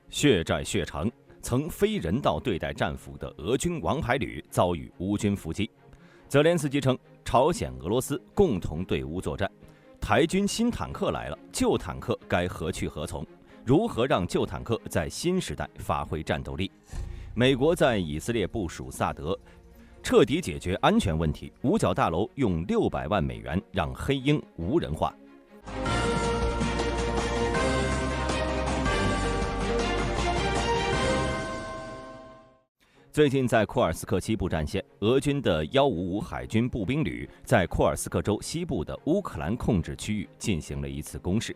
血债血偿，曾非人道对待战俘的俄军王牌旅遭遇乌军伏击。泽连斯基称，朝鲜、俄罗斯共同对乌作战，台军新坦克来了，旧坦克该何去何从？如何让旧坦克在新时代发挥战斗力？美国在以色列部署萨德，彻底解决安全问题。五角大楼用600万美元让黑鹰无人化。最近在库尔斯克西部战线，俄军的155海军步兵旅在库尔斯克州西部的乌克兰控制区域进行了一次攻势。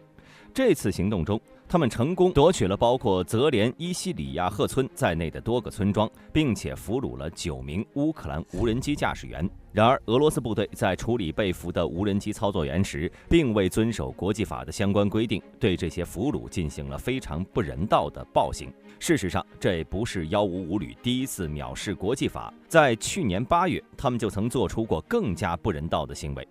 这次行动中，他们成功夺取了包括泽连伊西里亚赫村在内的多个村庄，并且俘虏了9名乌克兰无人机驾驶员。然而，俄罗斯部队在处理被俘的无人机操作员时，并未遵守国际法的相关规定，对这些俘虏进行了非常不人道的暴行。事实上，这不是155旅第一次藐视国际法，在去年8月，他们就曾做出过更加不人道的行为。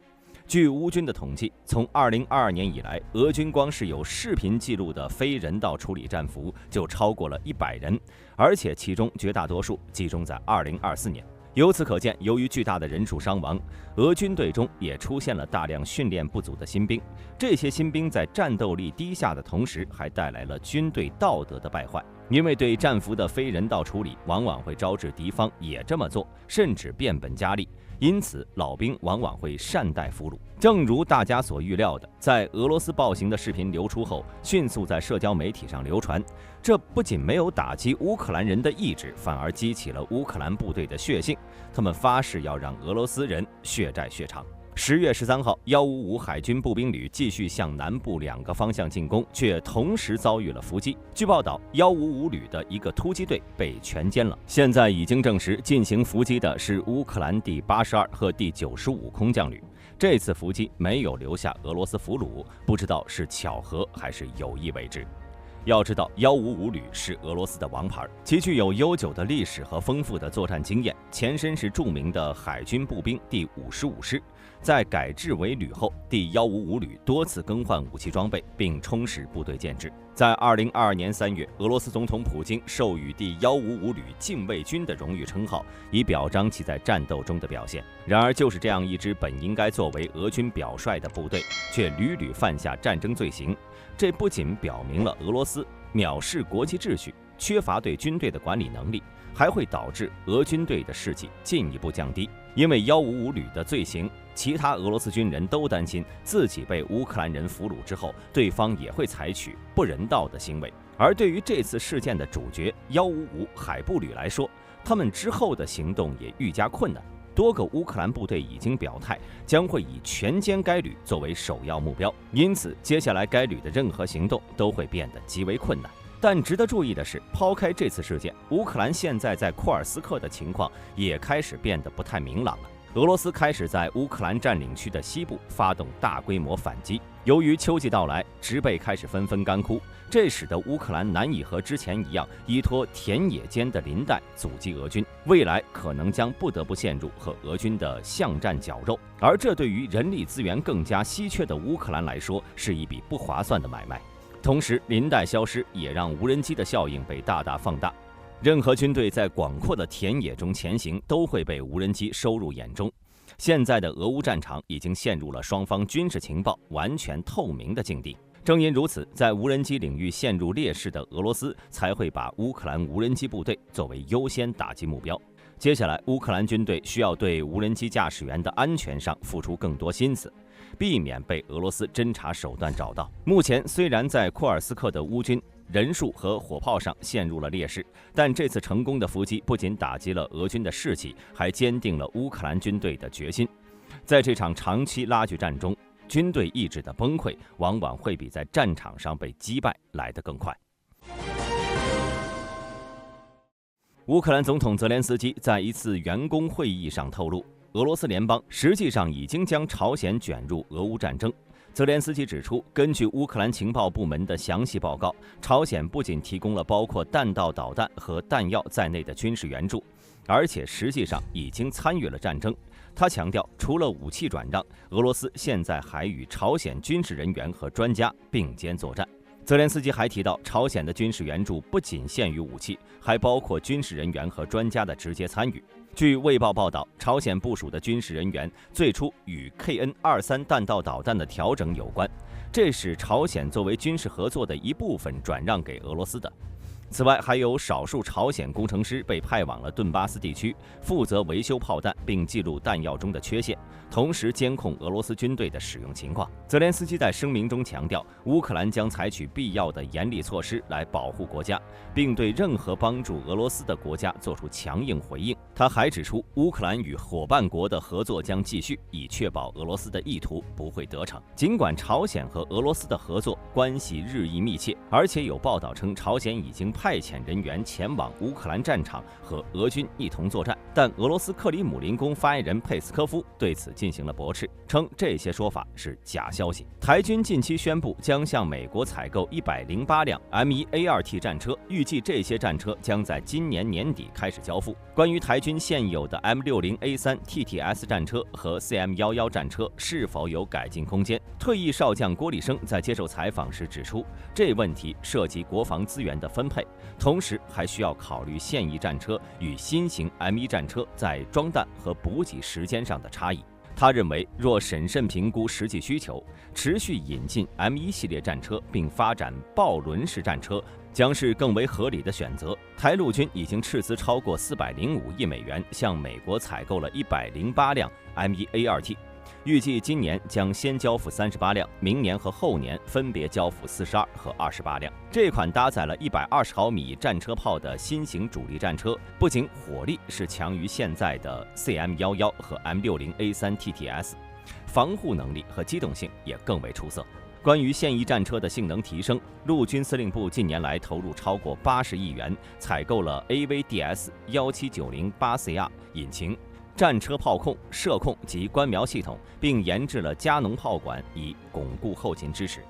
据乌军的统计，从2022年以来，俄军光是有视频记录的非人道处理战俘就超过了100人，而且其中绝大多数集中在2024年。由此可见，由于巨大的人数伤亡，俄军队中也出现了大量训练不足的新兵。这些新兵在战斗力低下的同时，还带来了军队道德的败坏。因为对战俘的非人道处理，往往会招致敌方也这么做，甚至变本加厉。因此，老兵往往会善待俘虏。正如大家所预料的，在俄罗斯暴行的视频流出后，迅速在社交媒体上流传。这不仅没有打击乌克兰人的意志，反而激起了乌克兰部队的血性。他们发誓要让俄罗斯人血债血偿。10月13号，155海军步兵旅继续向南部2个方向进攻，却同时遭遇了伏击。据报道，155旅的一个突击队被全歼了。现在已经证实，进行伏击的是乌克兰第82和第95空降旅。这次伏击没有留下俄罗斯俘虏，不知道是巧合还是有意为之。要知道，155旅是俄罗斯的王牌，其具有悠久的历史和丰富的作战经验，前身是著名的海军步兵第55师。在改制为旅后，第155旅多次更换武器装备，并充实部队建制。在2022年3月，俄罗斯总统普京授予第155旅禁卫军的荣誉称号，以表彰其在战斗中的表现。然而，就是这样一支本应该作为俄军表率的部队，却屡屡犯下战争罪行。这不仅表明了俄罗斯藐视国际秩序，缺乏对军队的管理能力，还会导致俄军队的士气进一步降低。因为155旅的罪行，其他俄罗斯军人都担心自己被乌克兰人俘虏之后，对方也会采取不人道的行为。而对于这次事件的主角155海步旅来说，他们之后的行动也愈加困难。多个乌克兰部队已经表态，将会以全歼该旅作为首要目标，因此接下来该旅的任何行动都会变得极为困难。但值得注意的是，抛开这次事件，乌克兰现在在库尔斯克的情况也开始变得不太明朗了。俄罗斯开始在乌克兰占领区的西部发动大规模反击。由于秋季到来，植被开始纷纷干枯，这使得乌克兰难以和之前一样依托田野间的林带阻击俄军，未来可能将不得不陷入和俄军的巷战绞肉。而这对于人力资源更加稀缺的乌克兰来说，是一笔不划算的买卖。同时，林带消失也让无人机的效应被大大放大。任何军队在广阔的田野中前行，都会被无人机收入眼中。现在的俄乌战场已经陷入了双方军事情报完全透明的境地。正因如此，在无人机领域陷入劣势的俄罗斯才会把乌克兰无人机部队作为优先打击目标。接下来，乌克兰军队需要对无人机驾驶员的安全上付出更多心思，避免被俄罗斯侦察手段找到。目前，虽然在库尔斯克的乌军人数和火炮上陷入了劣势，但这次成功的伏击不仅打击了俄军的士气，还坚定了乌克兰军队的决心。在这场长期拉锯战中，军队意志的崩溃往往会比在战场上被击败来得更快。乌克兰总统泽连斯基在一次员工会议上透露，俄罗斯联邦实际上已经将朝鲜卷入俄乌战争。泽连斯基指出，根据乌克兰情报部门的详细报告，朝鲜不仅提供了包括弹道导弹和弹药在内的军事援助，而且实际上已经参与了战争。他强调，除了武器转让，俄罗斯现在还与朝鲜军事人员和专家并肩作战。泽连斯基还提到，朝鲜的军事援助不仅限于武器，还包括军事人员和专家的直接参与。据《卫报》报道，朝鲜部署的军事人员最初与 KN-23弹道导弹的调整有关，这使朝鲜作为军事合作的一部分转让给俄罗斯的。此外，还有少数朝鲜工程师被派往了顿巴斯地区，负责维修炮弹，并记录弹药中的缺陷，同时监控俄罗斯军队的使用情况。泽连斯基在声明中强调，乌克兰将采取必要的严厉措施来保护国家，并对任何帮助俄罗斯的国家做出强硬回应。他还指出，乌克兰与伙伴国的合作将继续，以确保俄罗斯的意图不会得逞。尽管朝鲜和俄罗斯的合作关系日益密切，而且有报道称朝鲜已经派遣人员前往乌克兰战场和俄军一同作战，但俄罗斯克里姆林宫发言人佩斯科夫对此进行了驳斥，称这些说法是假消息。台军近期宣布将向美国采购108辆 M1A2T 战车，预计这些战车将在今年年底开始交付。关于台军现有的 M60A3 TTS 战车和 CM11战车是否有改进空间，退役少将郭立生在接受采访时指出，这问题涉及国防资源的分配，同时还需要考虑现役战车与新型 M1战车在装弹和补给时间上的差异。他认为，若审慎评估实际需求，持续引进 M1系列战车并发展抱轮式战车将是更为合理的选择。台陆军已经斥资超过405亿美元，向美国采购了108辆 M1A2T。预计今年将先交付38辆，明年和后年分别交付42和28辆。这款搭载了120毫米战车炮的新型主力战车，不仅火力是强于现在的 CM11和 M60A3 TTS， 防护能力和机动性也更为出色。关于现役战车的性能提升，陆军司令部近年来投入超过80亿元，采购了 AVDS17908CR 引擎、战车炮控、射控及观瞄系统，并研制了加农炮管以巩固后勤支持。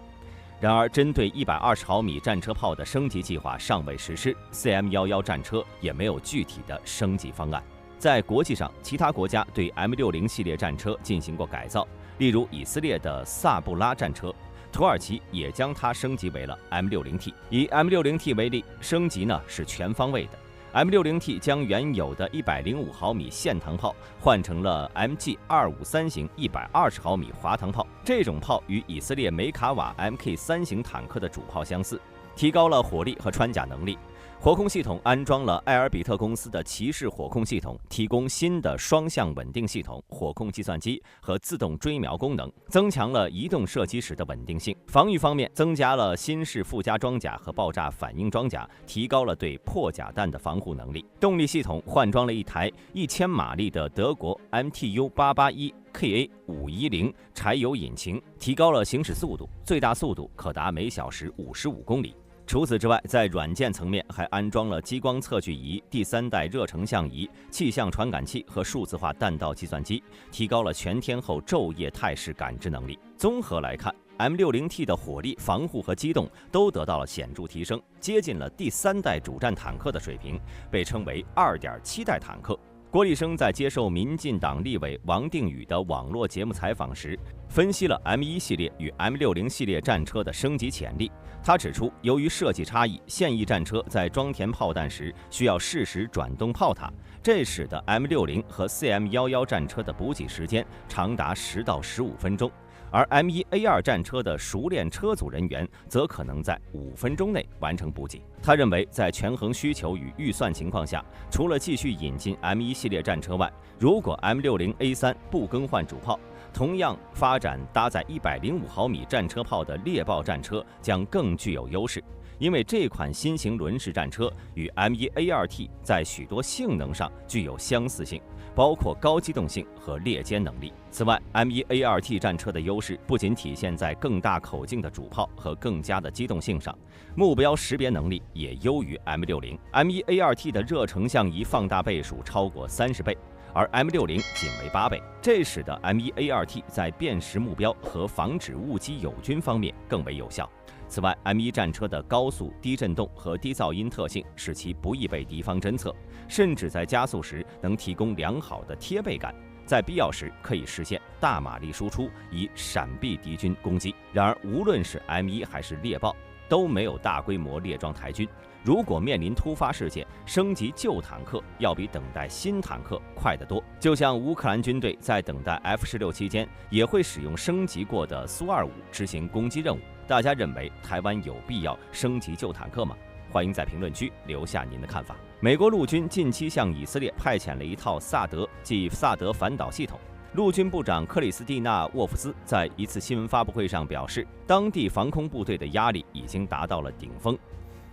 然而，针对120毫米战车炮的升级计划尚未实施 ，CM11战车也没有具体的升级方案。在国际上，其他国家对 M60系列战车进行过改造，例如以色列的萨布拉战车，土耳其也将它升级为了 M60T。以 M60T 为例，升级是全方位的。M60T 将原有的105毫米线膛炮换成了 MG253型120毫米滑膛炮，这种炮与以色列梅卡瓦 MK3型坦克的主炮相似，提高了火力和穿甲能力。火控系统安装了埃尔比特公司的骑士火控系统，提供新的双向稳定系统、火控计算机和自动追瞄功能，增强了移动射击时的稳定性。防御方面，增加了新式附加装甲和爆炸反应装甲，提高了对破甲弹的防护能力。动力系统换装了一台1000马力的德国 MTU881KA510柴油引擎，提高了行驶速度，最大速度可达每小时55公里。除此之外，在软件层面还安装了激光测距仪、第3代热成像仪、气象传感器和数字化弹道计算机，提高了全天候昼夜态势感知能力。综合来看， M60T 的火力、防护和机动都得到了显著提升，接近了第3代主战坦克的水平，被称为2.7代坦克。郭立生在接受民进党立委王定宇的网络节目采访时，分析了 M1系列与 M60系列战车的升级潜力。他指出，由于设计差异，现役战车在装填炮弹时需要适时转动炮塔，这使得 M60和 CM11战车的补给时间长达10到15分钟。而 M1A2 战车的熟练车组人员则可能在5分钟内完成补给。他认为，在权衡需求与预算情况下，除了继续引进 M1系列战车外，如果 M60A3 不更换主炮，同样发展搭载105毫米战车炮的猎豹战车将更具有优势。因为这款新型轮式战车与 M1A2T 在许多性能上具有相似性，包括高机动性和猎歼能力。此外， M1A2T 战车的优势不仅体现在更大口径的主炮和更佳的机动性上，目标识别能力也优于 M60。M1A2T 的热成像仪放大倍数超过30倍，而 M60仅为8倍，这使得 M1A2T 在辨识目标和防止误击友军方面更为有效。此外， M1战车的高速、低震动和低噪音特性使其不易被敌方侦测，甚至在加速时能提供良好的贴背感，在必要时可以实现大马力输出，以闪避敌军攻击。然而，无论是 M1还是猎豹，都没有大规模列装台军。如果面临突发事件，升级旧坦克要比等待新坦克快得多。就像乌克兰军队在等待 F-16期间，也会使用升级过的苏25执行攻击任务。大家认为台湾有必要升级旧坦克吗？欢迎在评论区留下您的看法。美国陆军近期向以色列派遣了一套萨德，即萨德反导系统。陆军部长克里斯蒂娜·沃夫斯在一次新闻发布会上表示，当地防空部队的压力已经达到了顶峰。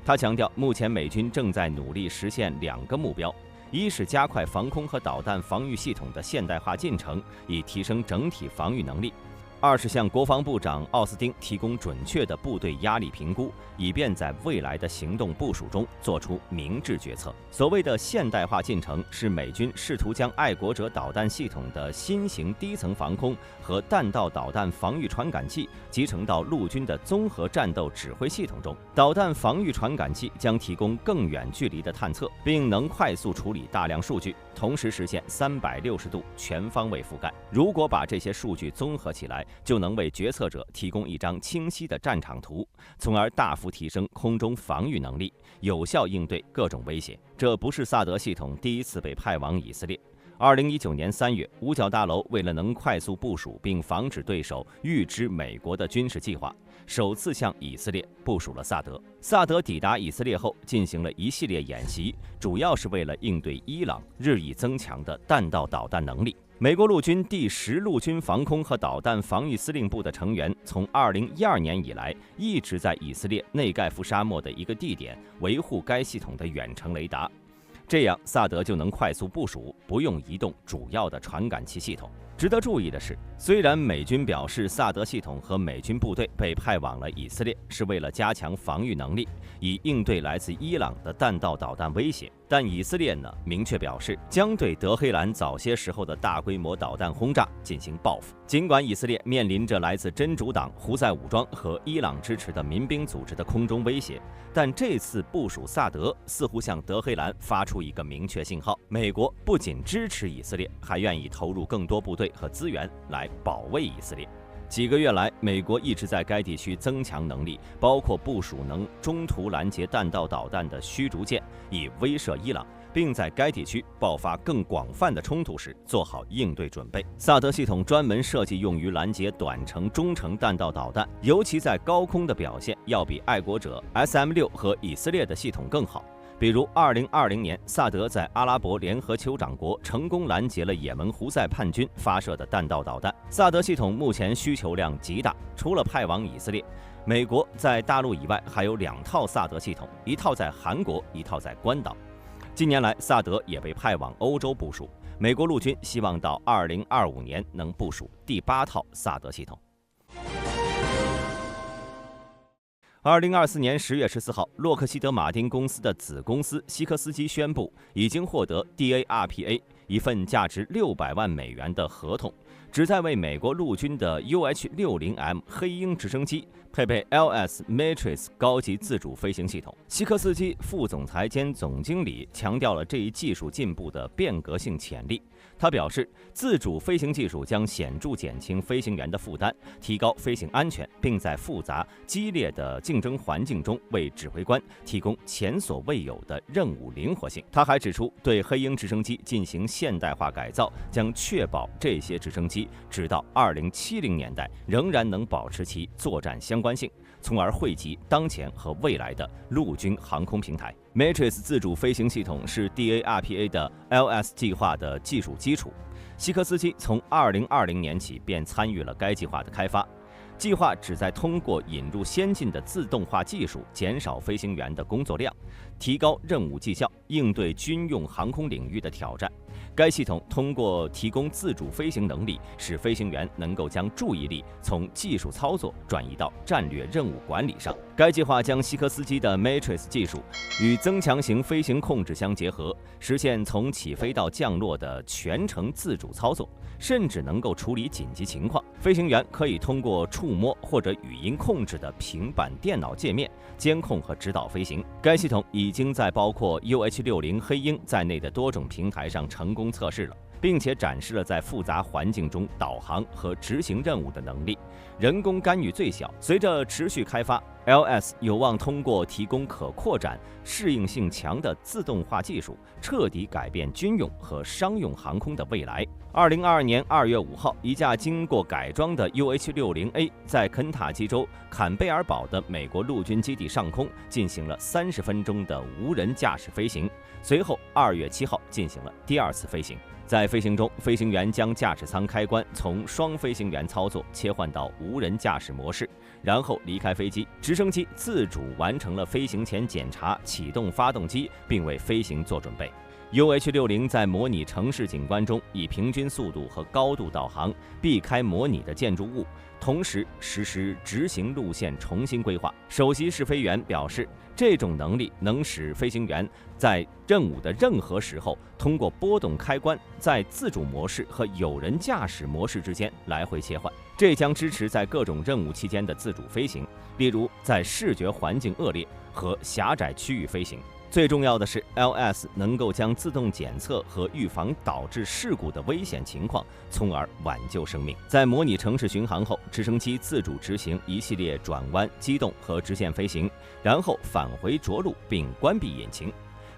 他强调，目前美军正在努力实现2个目标：一是加快防空和导弹防御系统的现代化进程，以提升整体防御能力；二是向国防部长奥斯汀提供准确的部队压力评估，以便在未来的行动部署中做出明智决策。所谓的现代化进程，是美军试图将爱国者导弹系统的新型低层防空和弹道导弹防御传感器集成到陆军的综合战斗指挥系统中。导弹防御传感器将提供更远距离的探测，并能快速处理大量数据，同时实现360度全方位覆盖。如果把这些数据综合起来，就能为决策者提供一张清晰的战场图，从而大幅提升空中防御能力，有效应对各种威胁。这不是萨德系统第一次被派往以色列。2019年3月，五角大楼为了能快速部署并防止对手预知美国的军事计划，首次向以色列部署了萨德。萨德抵达以色列后，进行了一系列演习，主要是为了应对伊朗日益增强的弹道导弹能力。美国陆军第10陆军防空和导弹防御司令部的成员，从2012年以来一直在以色列内盖夫沙漠的一个地点维护该系统的远程雷达，这样萨德就能快速部署，不用移动主要的传感器系统。值得注意的是，虽然美军表示萨德系统和美军部队被派往了以色列是为了加强防御能力，以应对来自伊朗的弹道导弹威胁，但以色列明确表示将对德黑兰早些时候的大规模导弹轰炸进行报复。尽管以色列面临着来自真主党、胡塞武装和伊朗支持的民兵组织的空中威胁，但这次部署萨德似乎向德黑兰发出一个明确信号：美国不仅支持以色列，还愿意投入更多部队和资源来保卫以色列。几个月来，美国一直在该地区增强能力，包括部署能中途拦截弹道导弹的驱逐舰，以威慑伊朗，并在该地区爆发更广泛的冲突时做好应对准备。萨德系统专门设计用于拦截短程、中程弹道导弹，尤其在高空的表现要比爱国者 SM-6和以色列的系统更好。比如2020年，萨德在阿拉伯联合酋长国成功拦截了也门胡塞叛军发射的弹道导弹。萨德系统目前需求量极大，除了派往以色列，美国在大陆以外还有2套萨德系统，一套在韩国，一套在关岛。近年来，萨德也被派往欧洲部署，美国陆军希望到2025年能部署第8套萨德系统。2024年10月14号，洛克希德马丁公司的子公司西科斯基宣布，已经获得 DARPA 一份价值$600万的合同，旨在为美国陆军的 UH-60M 黑鹰直升机配备 LS Matrix 高级自主飞行系统。西科斯基副总裁兼总经理强调了这一技术进步的变革性潜力。他表示，自主飞行技术将显著减轻飞行员的负担，提高飞行安全，并在复杂激烈的竞争环境中为指挥官提供前所未有的任务灵活性。他还指出，对黑鹰直升机进行现代化改造，将确保这些直升机直到2070年代仍然能保持其作战相关性，从而惠及当前和未来的陆军航空平台。Matrix 自主飞行系统是 DARPA 的 LS 计划的技术基础。西科斯基从2020年起便参与了该计划的开发。计划旨在通过引入先进的自动化技术，减少飞行员的工作量，提高任务绩效，应对军用航空领域的挑战。该系统通过提供自主飞行能力，使飞行员能够将注意力从技术操作转移到战略任务管理上。该计划将西科斯基的 Matrix 技术与增强型飞行控制相结合，实现从起飞到降落的全程自主操作，甚至能够处理紧急情况。飞行员可以通过触摸或者语音控制的平板电脑界面监控和指导飞行。该系统已经在包括 UH-60黑鹰在内的多种平台上成功测试了，并且展示了在复杂环境中导航和执行任务的能力，人工干预最小。随着持续开发，LS 有望通过提供可扩展、适应性强的自动化技术，彻底改变军用和商用航空的未来。2022年2月5号，一架经过改装的 UH-60A 在肯塔基州坎贝尔堡的美国陆军基地上空进行了30分钟的无人驾驶飞行，随后2月7号进行了第2次飞行。在飞行中，飞行员将驾驶舱开关从双飞行员操作切换到无人驾驶模式，然后离开飞机。直升机自主完成了飞行前检查，启动发动机，并为飞行做准备。UH-60在模拟城市景观中以平均速度和高度导航，避开模拟的建筑物，同时实施执行路线重新规划。首席试飞员表示，这种能力能使飞行员在任务的任何时候通过拨动开关，在自主模式和有人驾驶模式之间来回切换。这将支持在各种任务期间的自主飞行，例如在视觉环境恶劣和狭窄区域飞行。最重要的是 ，LS 能够将自动检测和预防导致事故的危险情况，从而挽救生命。在模拟城市巡航后，直升机自主执行一系列转弯、机动和直线飞行，然后返回着陆并关闭引擎。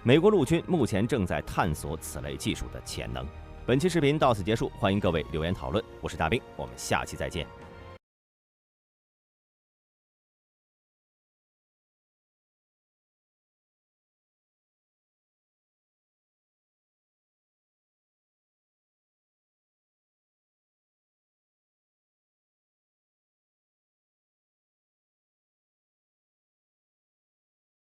美国陆军目前正在探索此类技术的潜能。本期视频到此结束，欢迎各位留言讨论。我是大兵，我们下期再见。